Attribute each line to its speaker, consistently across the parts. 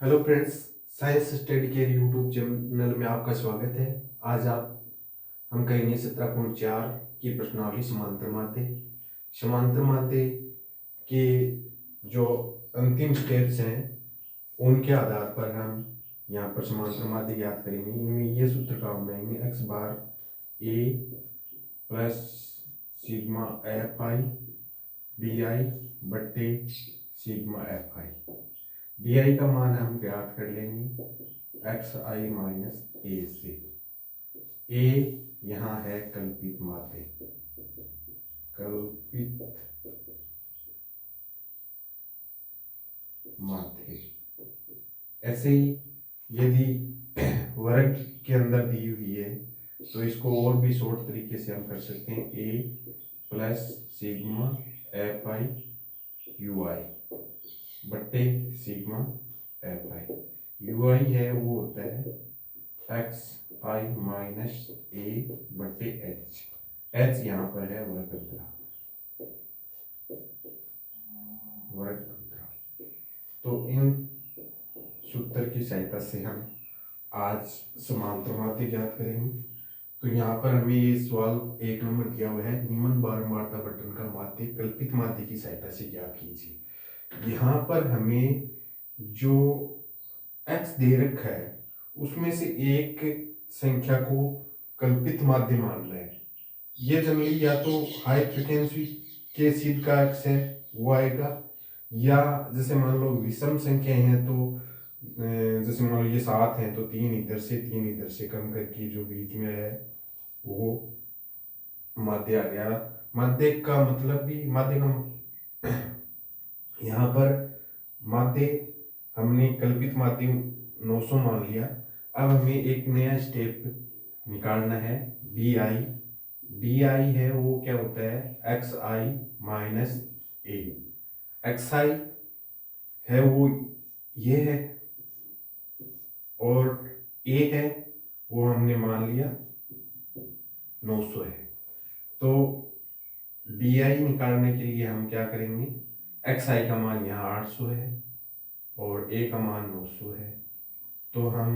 Speaker 1: Hello friends, science study care YouTube channel में आपका स्वागत है। आज हम कहेंगे 17.4 की प्रश्नावली समांतर माध्य। समांतर माध्य के जो अंतिम स्टेप्स हैं उनके आधार पर हम यहाँ पर समांतर माध्य ज्ञात करेंगे। इनमें ये सूत्र काम में आएंगे, X bar A plus sigma F I D I बट्टे sigma F I. D I का मान हम ज्ञात कर लेंगे एक्स आई माइनस ए से। ए यहाँ है कल्पित माध्य, कल्पित माध्य। ऐसे ही यदि वर्ग के अंदर दी हुई है तो इसको और भी शॉर्ट तरीके से हम कर सकते हैं, A plus sigma F I U I बट्टे sigma F I. U I है वो होता है एक्स आई माइनस ए बट्टे एच। एच यहाँ पर है वर्ग अंतराल, वर्ग अंतराल। तो इन सूत्र की सहायता से हम आज समांतर माध्य ज्ञात करेंगे। तो यहाँ पर हमें ये सवाल 1 नंबर दिया हुआ है, निम्न बारंबारता बटन का माध्य कल्पित माध्य की सहायता से ज्ञात कीजिए। यहाँ पर हमें जो x दे रखा है उसमें से एक संख्या को कल्पित माध्य मानना है। ये जनरली या तो हाई फ्रिक्वेंसी के सिद्ध का x है वो आएगा, या जैसे मान लो विषम संख्या है तो जैसे मान लो ये 7 है तो 3 इधर से 3 इधर से कम करके जो बीच में है वो माध्य आ गया। माध्य का मतलब भी माध्य का यहाँ पर माध्य हमने कल्पित माध्य 900 मान लिया। अब हमें एक नया स्टेप निकालना है, डी आई। डी आई है वो क्या होता है एक्स आई माइनस ए। एक्स आई है वो ये है और ए है वो हमने मान लिया 900 है। तो डी आई निकालने के लिए हम क्या करेंगे, एक्स आई का मान यहाँ 800 है और ए का मान 900 है। तो हम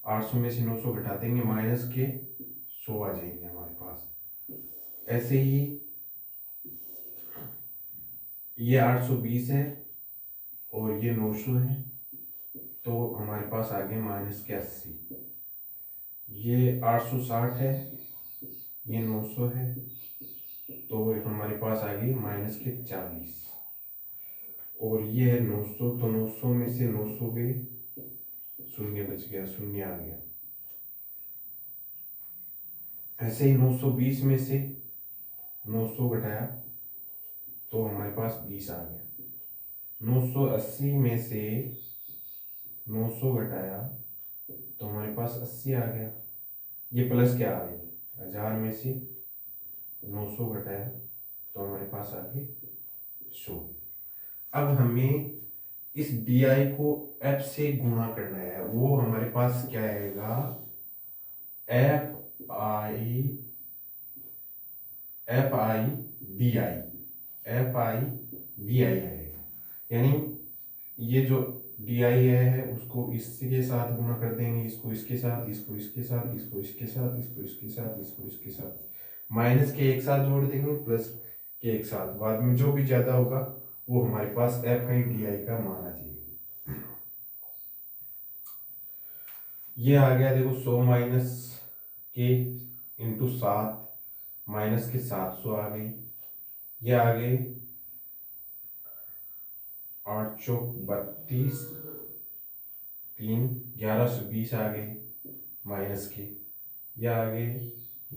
Speaker 1: 800 में से 900 घटा देंगे, माइनस के 100 आ जाएंगे हमारे पास। ऐसे ही ये 820 है और ये 900 है तो हमारे पास आ गए माइनस के 80। ये 860 है, ये 900 है तो हमारे पास आ गई माइनस के 40। और ये है 900 तो 900 में से 900 गए, शून्य बच गया, शून्य आ गया। ऐसे ही 920 में से 900 घटाया तो हमारे पास 20 आ गया। 980 में से 900 घटाया तो हमारे पास 80 आ गया। ये प्लस क्या आ गई, 1000 में से 900 घटाया तो हमारे पास आ गए 100। अब हमें इस डी आई को एफ से गुणा करना है, वो हमारे पास क्या आएगा F I D I, F I D आई आएगा। यानी ये जो डी आई है उसको इसके साथ गुणा कर देंगे, इसको इसके साथ, इसको इसके साथ, इसको इसके साथ, इसको इसके साथ, इसको इसके साथ, माइनस के एक साथ जोड़ देंगे, प्लस के एक साथ। बाद में जो भी ज्यादा होगा वो हमारे पास एफ आई डी आई का मान आ जाएगा। ये आ गया देखो 100 माइनस के इंटू 7, माइनस के 700 आ गई। ये आ गए 8 चौक 32, 3 1120 आ गए माइनस के। ये आ गए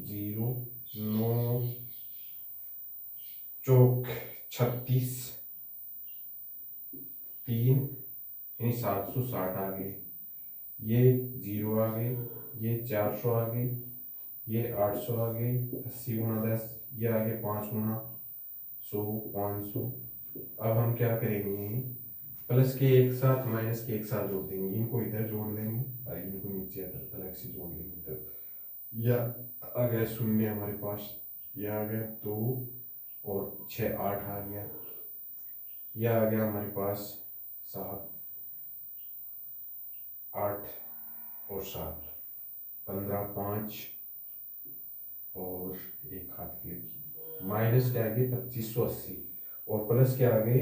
Speaker 1: 0 9 चौक 36, 3 यानी 760 आ गए। ये 0 आ गए, ये 400 आ गए, ये 800 आ गए, 80 गुणा 10, ये आ गए 5 गुणा 100 500। अब हम क्या करेंगे, प्लस के एक साथ माइनस के एक साथ जोड़ देंगे, इनको इधर जोड़ देंगे और इनको नीचे अलग से जोड़ देंगे इधर। यह आ गया 0 हमारे पास, यह आ गया 2 और 6 8 आ गया। यह आ गया हमारे पास 7, 8 और 7, 15, 5 और एक हाथ की लगी, माइनस के आगे 2580 और प्लस के आगे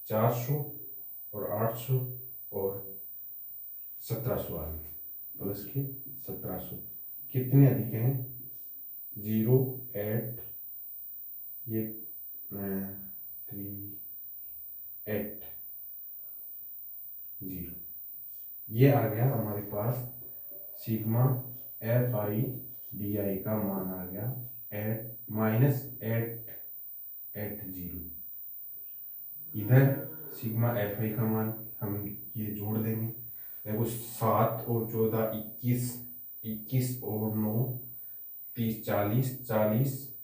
Speaker 1: 400 और 800 और 1700 आ गए, प्लस के 1700 कितने अधिक हैं, 0, 8, ये 3, 8, 0, ये आ गया हमारे पास sigma F I D I का मान आ गया -8 0। इधर सिग्मा एफ आई का मान हम ये जोड़ देंगे, देखो 7 और 14 21, 21 और 9 30, 40, 40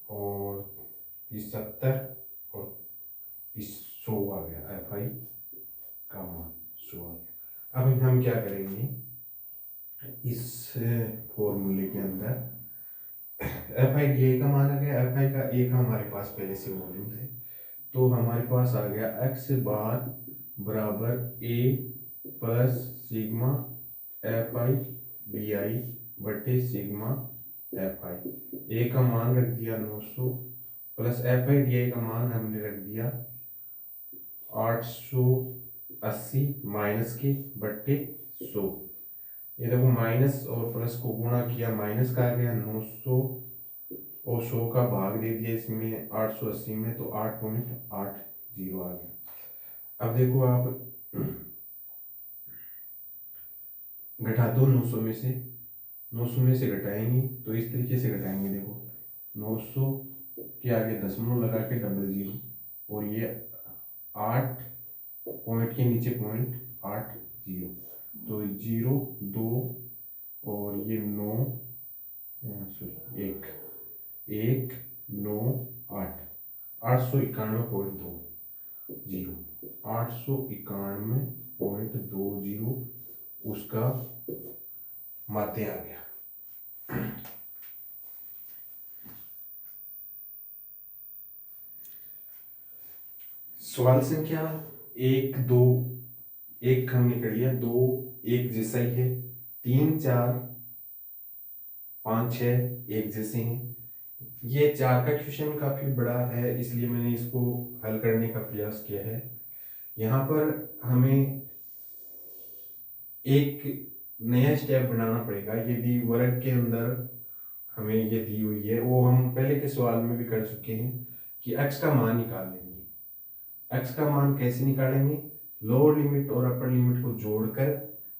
Speaker 1: और 30, 70 और 30, 100 आ गया, एफ आई का मान 100 आ गया। अब हम क्या करेंगे, इस फॉर्मूले के अंदर एफ आई डी आई का मान आ गया, एफ आई का ए का हमारे पास पहले से मौजूद है, तो हमारे पास आ गया एक्स बार बराबर A plus sigma F I D I बटे सिग्मा एफ आई। ए का मान रख दिया 900 plus F I D I का मान हमने रख दिया 880 माइनस के बटे 100। ये देखो माइनस और प्लस को गुणा किया, माइनस का आ गया 900 और 100 का भाग दे दिया इसमें 880 में, तो 8.80 आ गया। अब देखो आप घटा दो 900 में से, 900 में से घटाएंगे तो इस तरीके से घटाएंगे, देखो 900 के आगे दशमलव लगा के 00 और ये 8 पॉइंट के नीचे पॉइंट 80, तो 0 2 और ये 9 सॉरी 1 9 8 891.20 891.20 उसका माध्य आ गया। सवाल संख्या 1 2 1 हमने कर लिया, 2 एक जैसा ही है, 3 4 5 6 एक जैसे हैं। ये 4 का क्वेश्चन काफी बड़ा है इसलिए मैंने इसको हल करने का प्रयास किया है। यहाँ पर हमें एक नया स्टेप बनाना पड़ेगा, यदि वर्ग के अंदर हमें ये दी हुई है, वो हम पहले के सवाल में भी कर चुके हैं कि x का मान निकाल लेंगे। x का मान कैसे निकालेंगे, लोअर लिमिट और अपर लिमिट को जोड़कर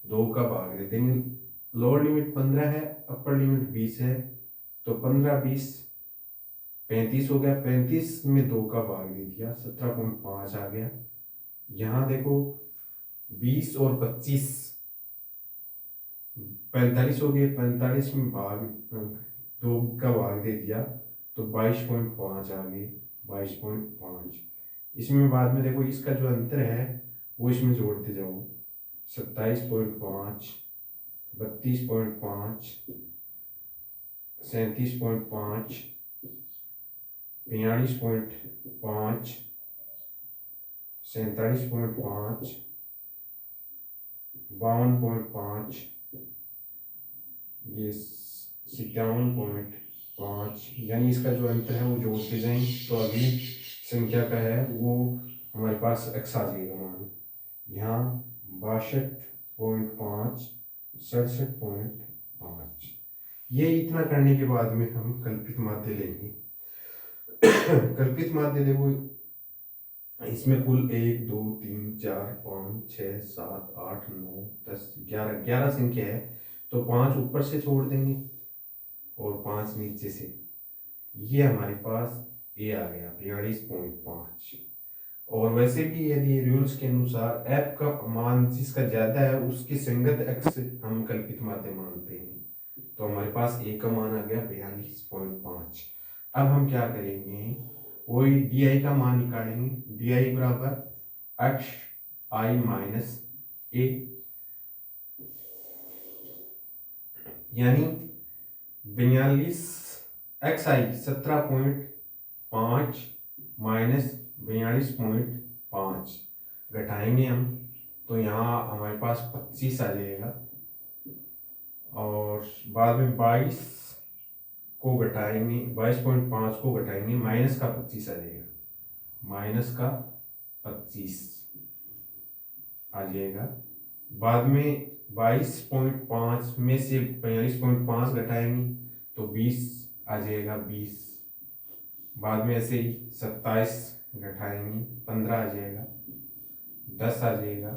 Speaker 1: 2 का भाग देते हैं। लोअर लिमिट 15 है, अपर लिमिट 20 है, तो 15 20 35 हो गया, 35 में 2 का भाग दे दिया 17.5 आ गया। यहाँ देखो 20 और 25 45 हो गए, 45 में भाग 2 का भाग दे दिया तो 22.5 आ गए, 22.5। इसमें बाद में देखो इसका जो अंतर है वो इसमें जोड़ते जाओ, 27.5 32.5 37.5 42.5 47.5 52.5 ये 57.5, यानी इसका जो अंतर है वो जोड़ते जाएं तो अगली संख्या का है वो हमारे पास x आ जाएगा मान, यहाँ 62.5 67.5। ये इतना करने के बाद में हम कल्पित माध्य लेंगे। कल्पित माध्य देखो इसमें कुल 1 2 3 4 5 6 7 8 9 10 11 संख्या है, तो 5 ऊपर से छोड़ देंगे और 5 नीचे से, ये हमारे पास ए आ गया 42.5। और वैसे भी यदि रूल्स के अनुसार f का मान जिसका ज्यादा है उसकी संगत x हम कल्पित माध्य मानते हैं, तो हमारे पास a का मान आ गया 42.5। अब हम क्या करेंगे, वही di का मान निकालेंगे, di बराबर x i माइनस a, यानी 42 एक्स आई 17.5 माइनस 42.5 घटाएंगे हम तो यहाँ हमारे पास 25 आ जाएगा, और बाद में 22 को घटाएंगे, 22.5 को घटाएंगे, माइनस का 25 आ जाएगा, माइनस का 25 आ जाएगा। बाद में 22.5 में से 42.5 घटाएंगे तो 20 आ जाएगा, 20। बाद में ऐसे ही 27 घटाएंगे, 15 आ जाएगा, 10 आ जाएगा,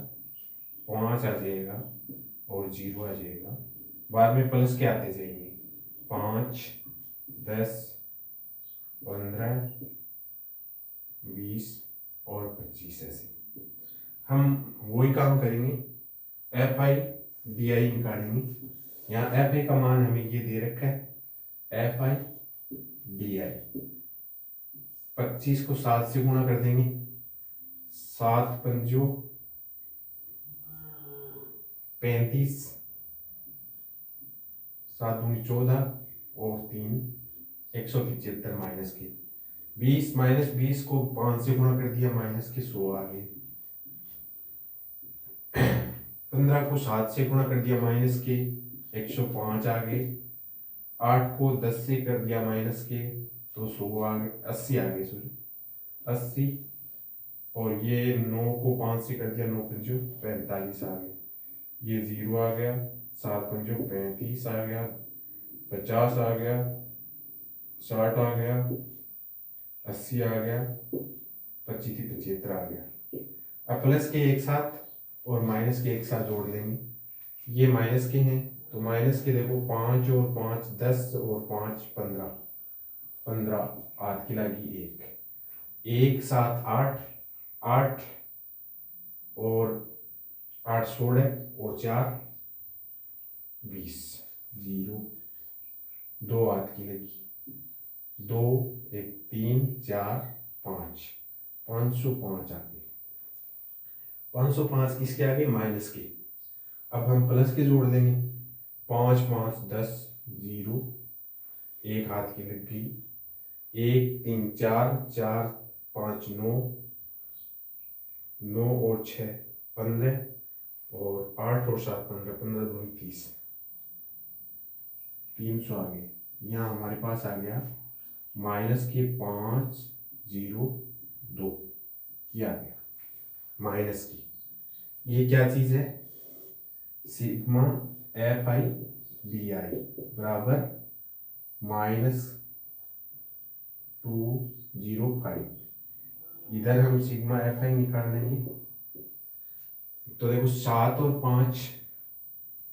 Speaker 1: 5 आ जाएगा और 0 आ जाएगा। बाद में प्लस के आते जाएंगे, 5, 10, 15, 20 और 25। ऐसे हम वही काम करेंगे, एफ आई डी आई निकालेंगे। यहाँ एफ आई का मान हमें ये दे रखा है, एफ आई डी आई। 25 को 7 से गुणा कर देंगे, 7 पंजो 35, 7 दूनी 14 और 3 175 माइनस के 20, माइनस 20 को 5 से गुणा कर दिया, माइनस के 100 आ गए। 15 को 7 से गुणा कर दिया, माइनस के 105 आ गए। 8 को 10 से कर दिया माइनस के तो 100 आ गए, 80 आ गए, सॉरी 80। और ये 9 को 5 से कर दिया, 9 पंजो 45 आ गए। ये 0 आ गया, 7 पंजो 35 आ गया, 50 आ गया, 60 आ गया, 80 आ गया, 25 75 आ गया। अब प्लस के एक साथ और माइनस के एक साथ जोड़ लेंगे। ये माइनस के हैं तो माइनस के देखो, 5 और 5 10 और 5 15, 15 8 की लगी 1 7 8, 8 और 8 16 और 4 20, 0 2 8 की लगी 2 1 3 4 5, 505 आ गए। 505 किसके आगे, माइनस के। अब हम प्लस के जोड़ देंगे, 5 5 10 0, 1 हाथ की लग गई, 1 3 4 4 5 9, 9 और 6 15 और 8 और 7 15, 15 दूनी 30, 300 आ गए। यहाँ हमारे पास आ गया माइनस के 5 0 2, ये आ गया माइनस की। ये क्या चीज है, सिग्मा एफ आई डी आई बराबर -205। इधर हम सिग्मा एफ आई निकाल लेंगे तो देखो, 7 और 5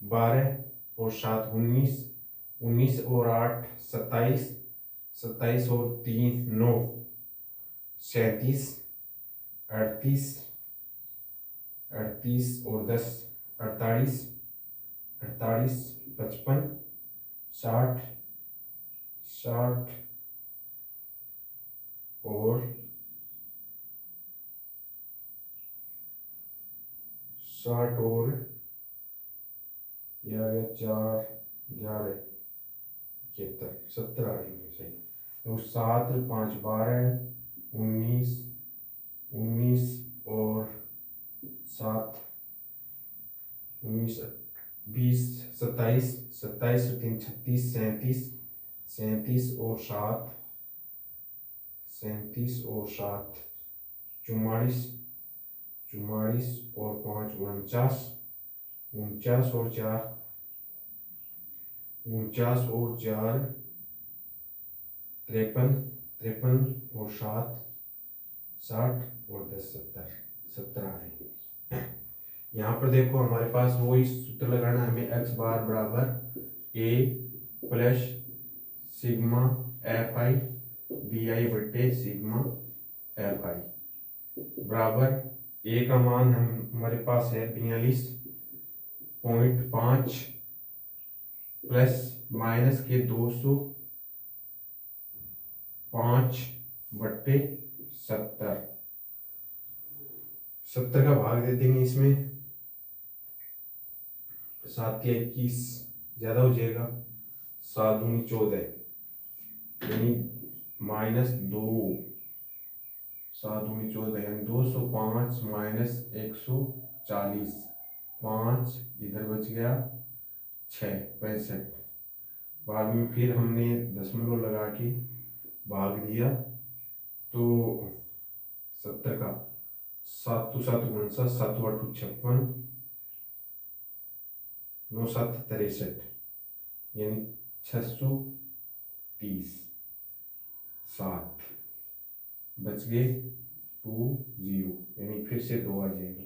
Speaker 1: 12 और 7 19, 19 और 8 27, 27 और 3 9 37, 38, 38 और 10 48, 48 55 60, 60 और 60 और ये आ गया 4 11 71 70 आ रही सही। तो 7 5 12 19, 19 और 7 19 20 27, 27 3 36 37, 37 और 7 37 और 7 44, 44 और 5 49, 49 और 4 49 और 4 53, 53 और 7 60 और 10 70, 70 आ रही। यहाँ पर देखो हमारे पास वही सूत्र लगाना है हमें, x बार बराबर a plus sigma F I D I बटे सिग्मा एफ आई बराबर a का मान हमारे पास है 42.5 प्लस माइनस के 205 बट्टे 70, 70 का भाग दे देंगे इसमें, 7 या 21 ज्यादा हो जाएगा, 7 दूनी 14 यानी -2 7 दूनी 14 यानी 205 माइनस 140, 5 इधर बच गया 6, 65। बाद में फिर हमने दशमलव लगा के भाग दिया तो 70 का 7 तो 7 59, 7 8 56, 9 7 63 यानी 630, 7 बच गए 20 यानी फिर से 2 आ जाएगा।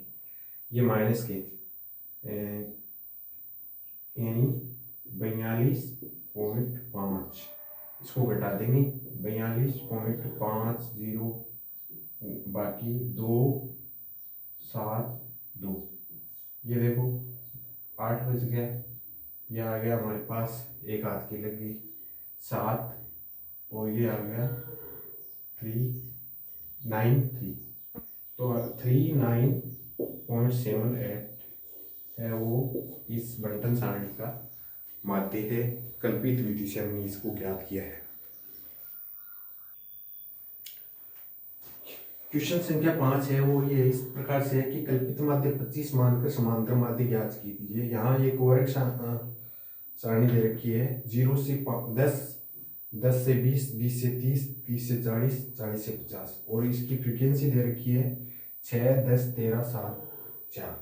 Speaker 1: ये माइनस के यानी 42.5, इसको घटा देंगे 42.50, बाकी 2 7 2, ये देखो 8 बच गया। ये आ गया हमारे पास, एक हाथ की लग गई 7, और ये आ गया 393। तो 39.78 है वो इस बंटन सारणी का माध्य है। कल्पित विधि से हमने इसको ज्ञात किया है। क्वेश्चन संख्या 5 है वो ये इस प्रकार से है कि कल्पित माध्य 25 मानकर समांतर माध्य ज्ञात कीजिए। यहाँ एक और सारणी दे रखी है 0 से 10, 10 से 20, 20 से 30, 30 से 40, 40 से 50, और इसकी फ्रीक्वेंसी दे रखी है 6, 10, 13, 7, 4।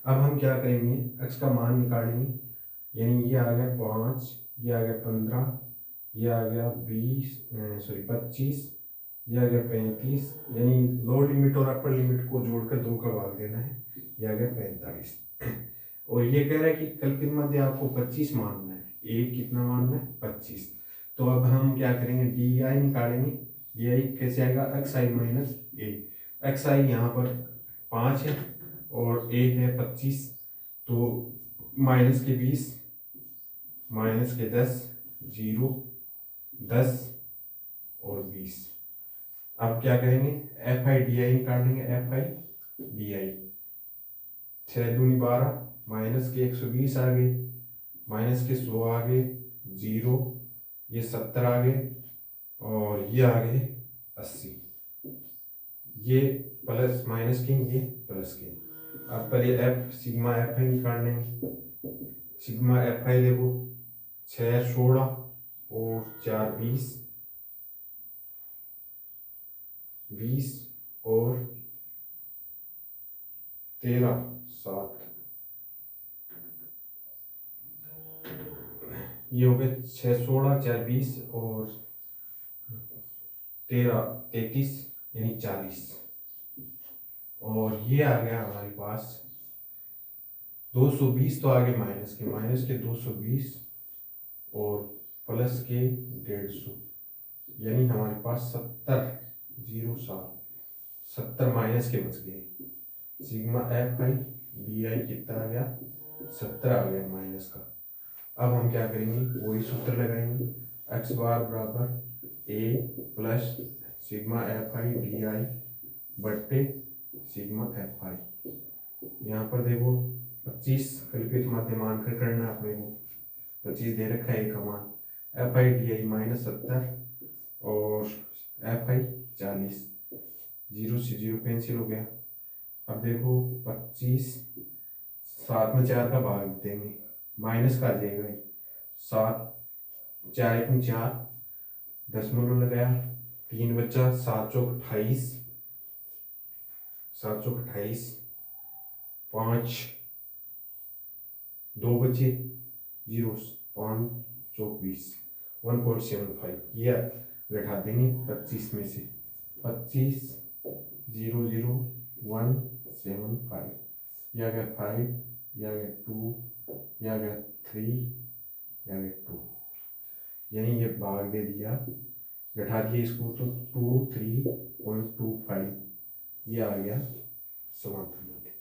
Speaker 1: अब हम क्या करेंगे, x का मान निकालेंगे, यानी ये आ गया 5, ये आ गया 15, ये आ गया 25, ये आ गया 35, यानी लोअर लिमिट और अपर लिमिट को जोड़कर 2 का भाग देना है, ये आ गया 45। और ये कह रहा है कि कल्पित माध्य आपको 25 मानना है, ए कितना मानना है 25। तो अब हम क्या करेंगे, डी आई निकालेंगे। डी आई कैसे आएगा, एक्स आई माइनस ए। एक्स आई यहाँ पर 5 है और ए है 25, तो माइनस के 20, माइनस के 10, 0, 10 और 20। अब क्या करेंगे, एफ आई डी आई निकाल लेंगे। एफ आई डी आई 6 दूनी 12, माइनस के 120 आ गए, माइनस के 100 आ गए, 0, ये 70 आ गए, और ये आ गए 80। ये प्लस माइनस के, ये प्लस के। अब पर ये एफ सिग्मा एफ आई निकाल लेंगे। सिग्मा एफ आई देखो 6 16 और 4 20, 20 और 13 7, ये हो गए 6 16 4 20 और 13 33 यानी 40। और ये आ गया हमारे पास 220, तो आगे माइनस के 220 और प्लस के 150, यानी हमारे पास 70, 0 7, 70 माइनस के बच गए। सिग्मा एफ आई डी आई कितना आ गया, 70 आ गया माइनस का। अब हम क्या करेंगे, वही सूत्र लगाएंगे, एक्स बार बराबर A plus sigma F I D I बट्टे सिग्मा एफ आई। यहाँ पर देखो 25 कल्पित माध्य मान कर करना अपने को, 25 दे रखा है एक का मान। F I D I minus 70 और एफ आई 40, 0 से 0 कैंसिल हो गया। अब देखो 25, 7 में 4 का भाग देंगे, माइनस का आ जाएगा 7, 4 1 4, दशमलव लगाया, 3 बचा, 7 चौक 28, 7 चौक 28, 5 2 बचे, 0, 5 चौक 20, 1.75। ये घटा देंगे 25 में से, 25 0 0 1 7 5, यह आ गया 5, यह आ गया 2, यह आ गया 3, यह आ गया 2, यानी ये भाग दे दिया, घटा दिया इसको तो 23.25, ये आ गया समांतर माध्य।